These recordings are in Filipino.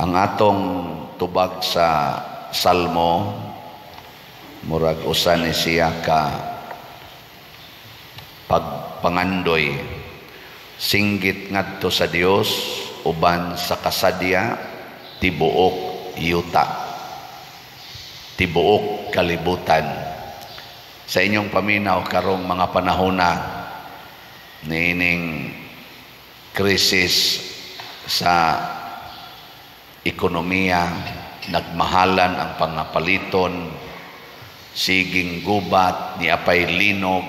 Ang atong tubag sa Salmo murag usa ni siya ka pagpangandoy, singgit ngadto sa Dios uban sa kasadya tibuok yuta, tibuok kalibutan. Sa inyong paminaw karong mga panahona niining krisis sa ekonomiya, nagmahalan ang pangapaliton, siging gubat, ni apay linog,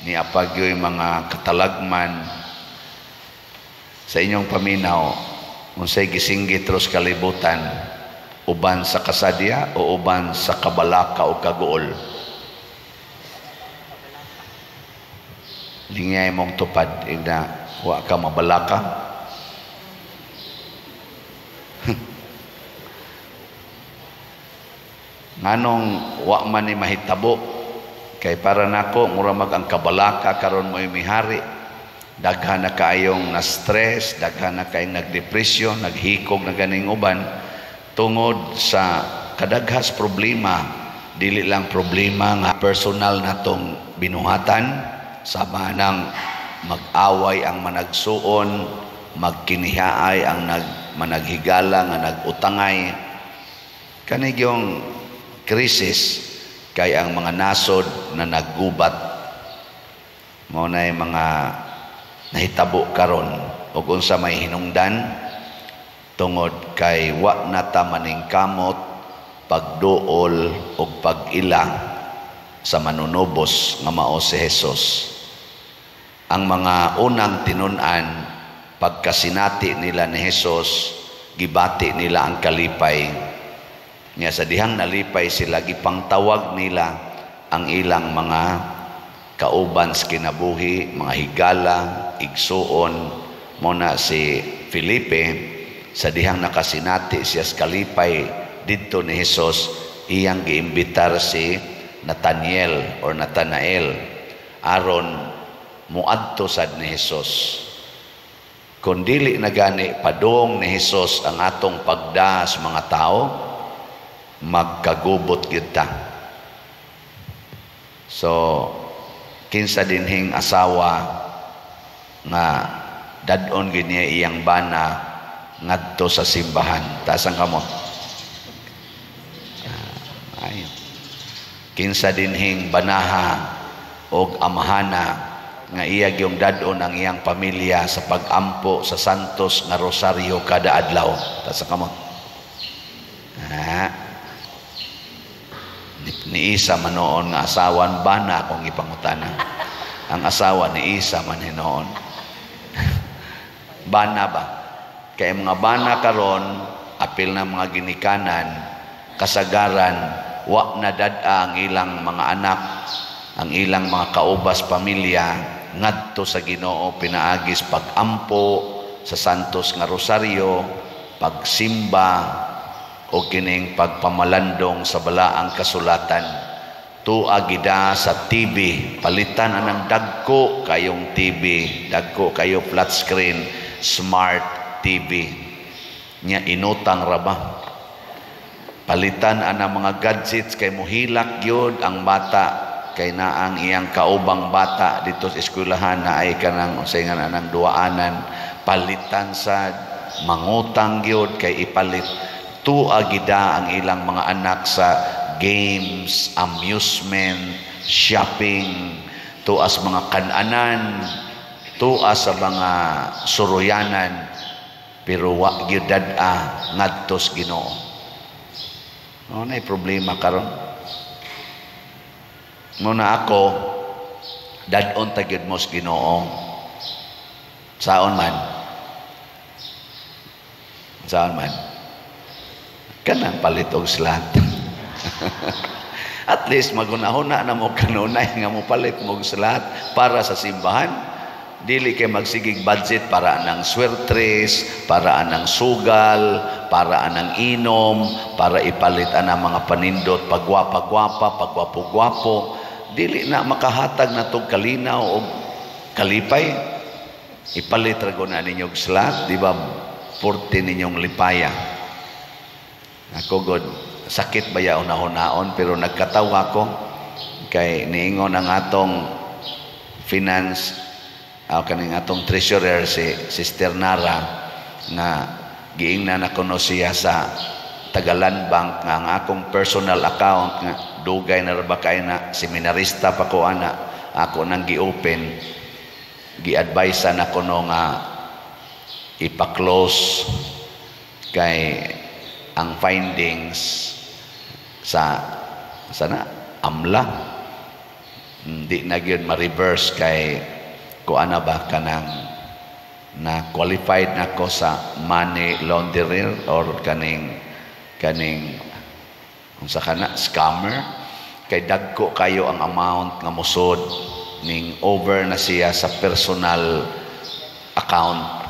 ni apagyoy mga katalagman. Sa inyong paminaw, unsay gisinggit ros kalibutan, uban sa kasadya o uban sa kabalaka o kaguol? Lingay mong tupad, ina, wa ka mabalaka. Nganong wa man ni mahitabo, kay para nako mura mag ang kabalaka karon mo mihari, daghan na kaayong na stress, daghan na kaayong nagdepresyon, naghikog na ganing uban tungod sa kadaghas problema. Dili lang problema nga personal natong binuhatan, sama nang mag-away ang managsuon, magkinihaay ang managhigala nga nagutangay. Kanig yung krisis kay ang mga nasod na naggubat mo na mga nahitabo karon ug unsa may hinungdan tungod kay wa nata maning kamot pagduol ug pag-ila sa manunubos nga mao si Hesus. Ang mga unang tinun-an pagkasinati nila ni Hesus, gibati nila ang kalipay. Nga sa dihang nalipay sila, gipangtawag nila ang ilang mga kauban sa kinabuhi, mga higala, igsuon. Muna si Felipe, sa dihang nakasinati siya sa kalipay didto ni Hesus, iyang giimbitar si Nathanael aron muadto sad ni Hesus. Kung dili na gani padong ni Hesus ang atong pagdaas mga tao, magkagubot kita. So kinsa dinhing asawa nga dadon gid niya iyang bana ngadto sa simbahan, taas ang kamot. Ayon. Kinsa dinhing banaha og amahana nga iya gyung dadon ang iyang pamilya sa pagampo sa santos nga rosaryo kada adlaw, taas ang kamot. Ni Isa manoon nga asawan bana akong ipangutana. Ang asawa ni Isa man hinoon. Bana ba? Kay mga bana karon apil na mga ginikanan, kasagaran wa na dad-a ang ilang mga anak, ang ilang mga kaubas pamilya ngadto sa Ginoo pinaagis pagampo sa santos nga rosaryo, pagsimba o kining pagpamalandong sa balaang kasulatan. Tuag gida sa TV, palitan anang dagko kayong TV, dagko kayo flat screen, smart TV. Nya inutang ra ba? Palitan anang mga gadgets kay muhilak gyud ang bata, kay naang iyang kaubang bata dito sa eskwelahan na ay kanang unsay nga anang duaanan, palitan sa mangutang gyud kay ipalit. Tuag gida ang ilang mga anak sa games, amusement, shopping, tuas mga kananan, tuas sa mga suroyanan, pero wa gyud dad-a ngadto sa Ginoo. Ano na problema karon? Muna ako dadon ta gyud mo sa Ginoo. Saon man? Kanang palit og slat. At least magunahuna na mo kanunay nga mo palit mo og slat para sa simbahan. Dili kay magsigig budget para anang swertres, para anang sugal, para anang inom, para ipalit anang mga panindot pagwapa-gwapa, pagwapo-gwapo. Dili na makahatag na tong kalinaw o kalipay. Ipalit ra guna ninyo og slat, di ba? 40 ninyong lipaya. Ako god sakit ba ya una-hunaon pero nagkatawa ko kay niingon ang atong finance kaning atong treasurer si Sister Nara nga giingnan na kuno siya sa Tagalan Bank nga ang akong personal account nga dugay na ba kay na seminarista pa ko ana ako nang gi-open gi-advise na kuno nga ipa-close kay ang findings sa sana amla hindi na gyud ma-reverse kay kuana ba kanang na qualified na ko sa money launderer or kaning unsa kana scammer kay dagko kayo ang amount nga musod ning over na siya sa personal account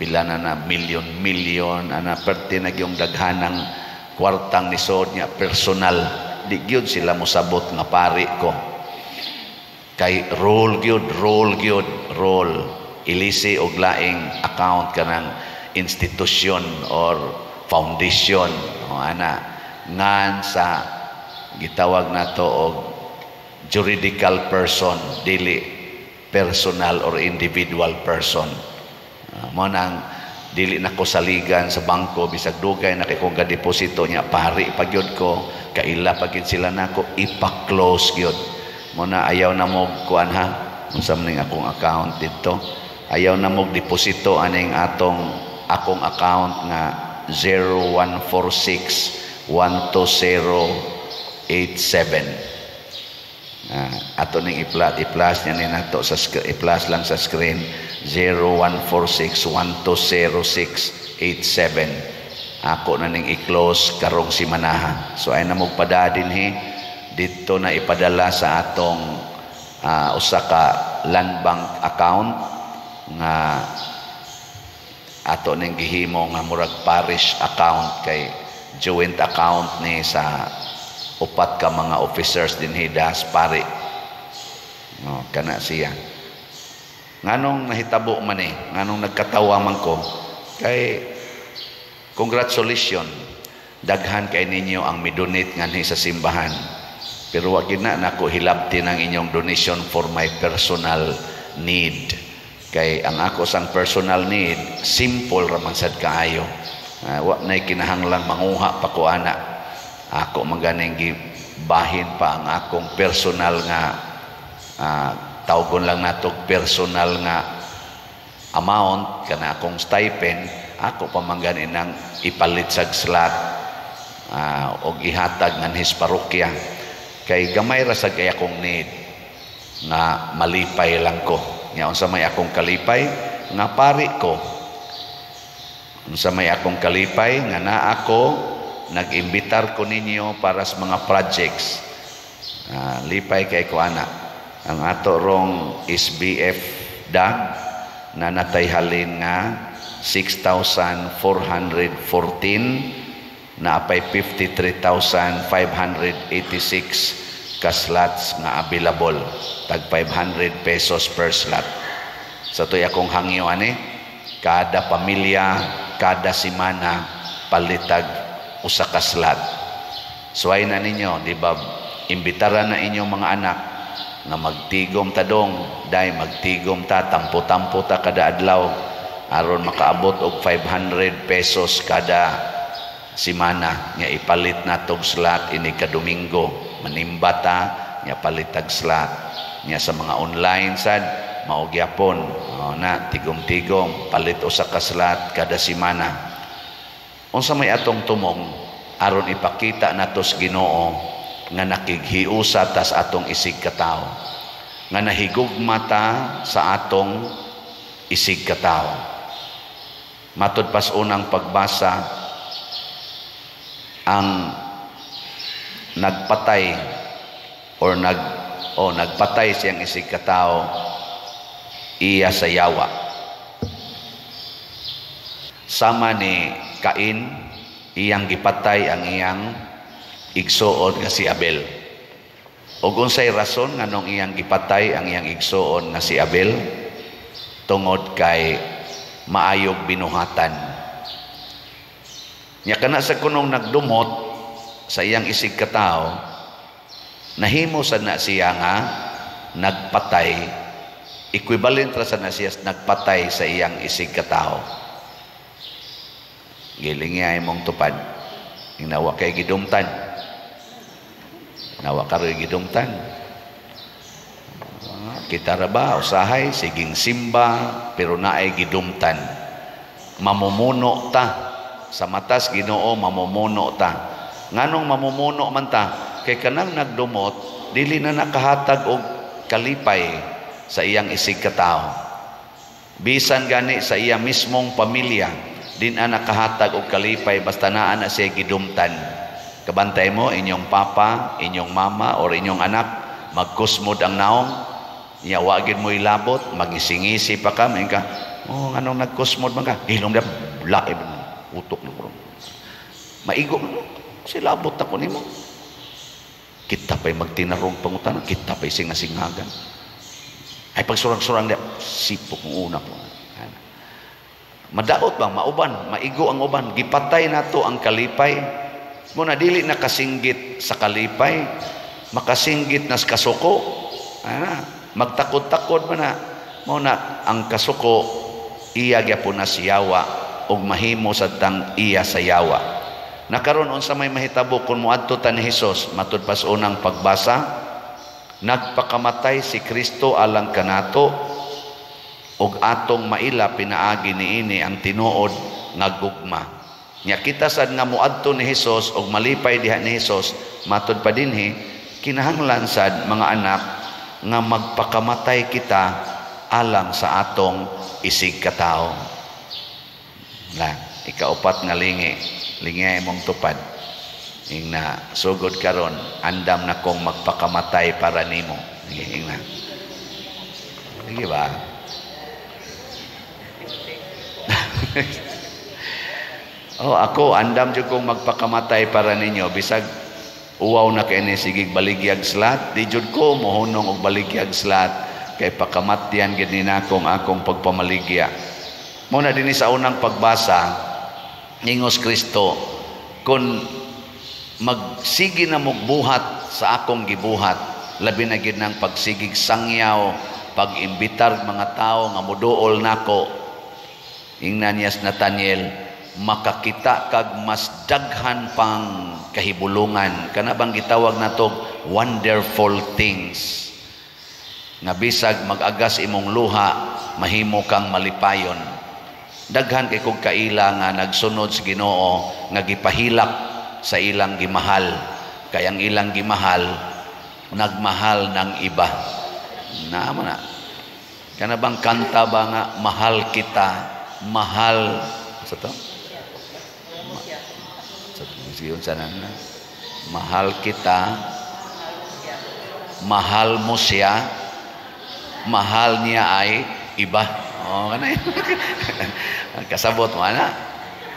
pila na million ana perti na yung daghanang kwartang nisod niya personal di gyud sila mosabot nga pari ko kay roll ilisi og laing account kanang institusyon or foundation o ana ngan sa gitawag nato og juridical person dili personal or individual person mo nang dili na ko saligan sa bangko bisag dugay na kay kung ga-deposito niya pari pagyud ko kaila pagid sila nako ipa-close gyud mo na ayaw na mo kuan ha unsa man akong account dito ayaw na mo deposito aning akong account nga 014612012087 ato ning i-plus niya ni nato sa i-plus lang sa screen 0146120687 ako na ning i-close karong simanaha so ay na mo padadin dito na ipadala sa atong usa ka land bank account nga ato ning gihimo nga murag parish account kay joint account ni sa upat ka mga officers dinhi das pari no kana siya nganong nahitabo man nganong nagkatawa man ko kay congratulations daghan kay ninyo ang midonate nganhi sa simbahan pero wa gid na nako hilabti ang inyong donation for my personal need kay ang ako sang personal need simple ra man sad kaayo wa nay kinahanglang manguha pa ko ana ako maganing gibahin pa ang akong personal nga tawgon lang nato personal nga amount kana akong stipend ako pa mangganin nang ipalit sa slot og ihatag ngan his parokya kay gamay ra sa kay akong need nga malipay lang ko nya unsa may akong kalipay nga pari ko unsa may akong kalipay nga naa ako nag-imbitar ko ninyo para sa mga projects lipay kay ko ana ang ato rong SBF DAG na natayhalin nga 6,414 na apay 53,586 ka slots nga available tag 500 pesos per slot sa toy akong hangyo ani kada pamilya kada semana palitag usa ka slot suway na ninyo di ba imbitaran na inyong mga anak nga magtigom ta dong dai magtigom ta tampo-tampo ta kada adlaw aron makaabot og 500 pesos kada semana nga ipalit natog slot ini ka Domingo manimba ta nga palitag slot nya sa mga online sad mao gyapon na tigom-tigom palit usa ka slot kada semana unsa may atong tumong aron ipakita nato sa Ginoo nga nakighiusa ta sa atong isig ka tawo nga nahigugma ta sa atong isig ka tawo matud pas unang pagbasa ang nagpatay or nagpatay siyang isig ka tawo iya sa yawa sama ni Cain iyang gipatay ang iyang igsuon nga si Abel ug unsay rason nganong iyang gipatay ang iyang igsuon nga si Abel tungod kay maayog binuhatan Nya kana sa kunong nagdumot sa iyang isig katao, nahimo sad na siya nga nagpatay, equivalent ra sad na siya nagpatay sa iyang isig katao. Gilingi mong tupad, inawa kay gidumtan, nawa karoy gidumtan. Kita ra ba usahay siging simba pero naay gidumtan, mamumuno ta sa matas Ginoo, mamumuno ta. Nganong mamumuno man ta? Kay kanang nagdumot dili na nakahatag og kalipay sa iyang isig katao. Bisan gani sa iya mismong pamilya din na nakahatag og kalipay basta naa na siya gidumtan. Kabantay mo inyong papa, inyong mama or inyong anak magkusmod ang naong, iya wagin mo ilabot, magisingisi pa ka, may ka, oh anong nagkusmod man ka? Hilom na laib utok na ko. Maigo mo, silabot na ko nimo. Kita pa'y magtinarong pangutan, kita pa'y singasingagan. Ay pagsurang-surang na, sipok ng una ko. Madaot ba? Mauban, maigo ang uban. Gipatay na to ang kalipay. Muna dili nakasinggit sa kalipay, makasinggit na sa kasuko. Magtakod-takod mo na. Muna ang kasuko, iya gyapon na siyawa og mahimo sa tang iya sa yawa. Nakaron unsa may mahitabo kun moadto ta ni Hesus matud pas unang pagbasa, nagpakamatay si Kristo alang kanato og atong maila pinaagi niini ang tinuod nga gugma. Nya kita sad nga moadto ni Hesus og malipay diha ni Hesus matud pa dinhi kinahanglan sad mga anak nga magpakamatay kita alang sa atong isig katao. Lang, ikaupat nga lingi mong tupad. Ing na sugod karon, andam na kong magpakamatay para nimo. Ing na. Sige ba? Oh, ako andam jud kong magpakamatay para ninyo bisag uwaw na kay ni sigig baligyag slat, di jud ko mohunong og baligyag slat kay pakamatyan gid ni nakong akong pagpamaligya. Muna din sa unang pagbasa, ingos Kristo, kung magsigi na mugbuhat sa akong gibuhat, labi na gid ng pagsigig sangyaw, pag-imbitar mga tao nga muduol nako, ingnan niya Nathaniel, makakita kag mas daghan pang kahibulungan. Kana bang gitawag natog wonderful things. Nga bisag mag-agas imong luha, mahimo kang malipayon. Daghan kay kog kaila nga nagsunod sa Ginoo nga gipahilak sa ilang gimahal. Kay ang ilang gimahal nagmahal ng iba. Naama na. Kana bang kanta ba nga mahal kita, mahal sa to? Sige sana na. Mahal kita, mahal mo siya, mahal niya ay iba. Oh, kanay. Kasabot mo ana.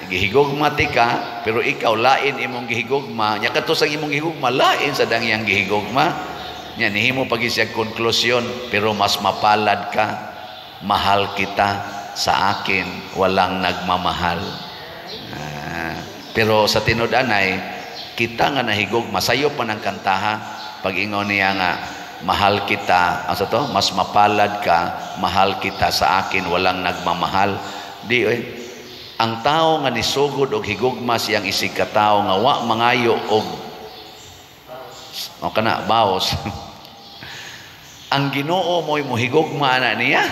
Gihigugma ti ka, pero ikaw lain imong gihigugma. Nya kadto sa imong gihigugma lain sa dangyang gihigugma. Nya nihimo pag isya konklusyon, pero mas mapalad ka. Mahal kita, sa akin walang nagmamahal. Pero sa tinud-anay, kita nga nahigugma sayo pa ng kantaha pag ingon niya nga mahal kita, asa to? Mas mapalad ka, mahal kita, sa akin walang nagmamahal. Di ang tao nga nisugod og higugma siyang isig katao nga wa mangayo og kana baos. Ang Ginoo mo'y muhigugma na niya.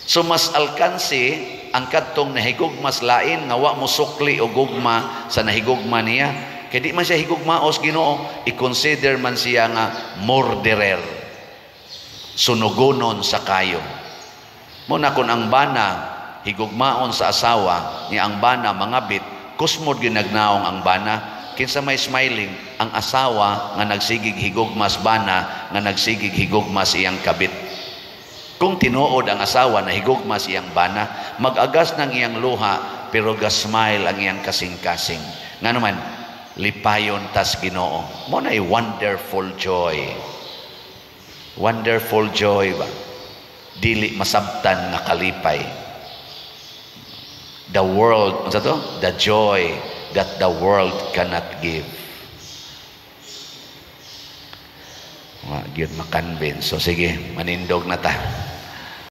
So mas alkansi ang kadtong nahigugmas lain nga wa mo sukli og gugma sa nahigugma niya. Kaya di man siya higugmaos Ginoo, i-consider man siya nga murderer, sunugonon sa kayo. Muna kung ang bana higugmaon sa asawa, niya ang bana mangabit, kusmod ginagnaong ang bana, kinsa may smiling, ang asawa nga nagsigig higugmas bana, nga nagsigig higugmas iyang kabit. Kung tinuod ang asawa na higugmas iyang bana, mag-agas ng iyang luha, pero gasmile ang iyang kasing-kasing. Nga naman, lipayon tas Ginoo. Mo na wonderful joy. Wonderful joy ba? Dili masabtan nga kalipay. the world, ano to? The joy that the world cannot give. Yun makonvince. So sige, manindog na ta.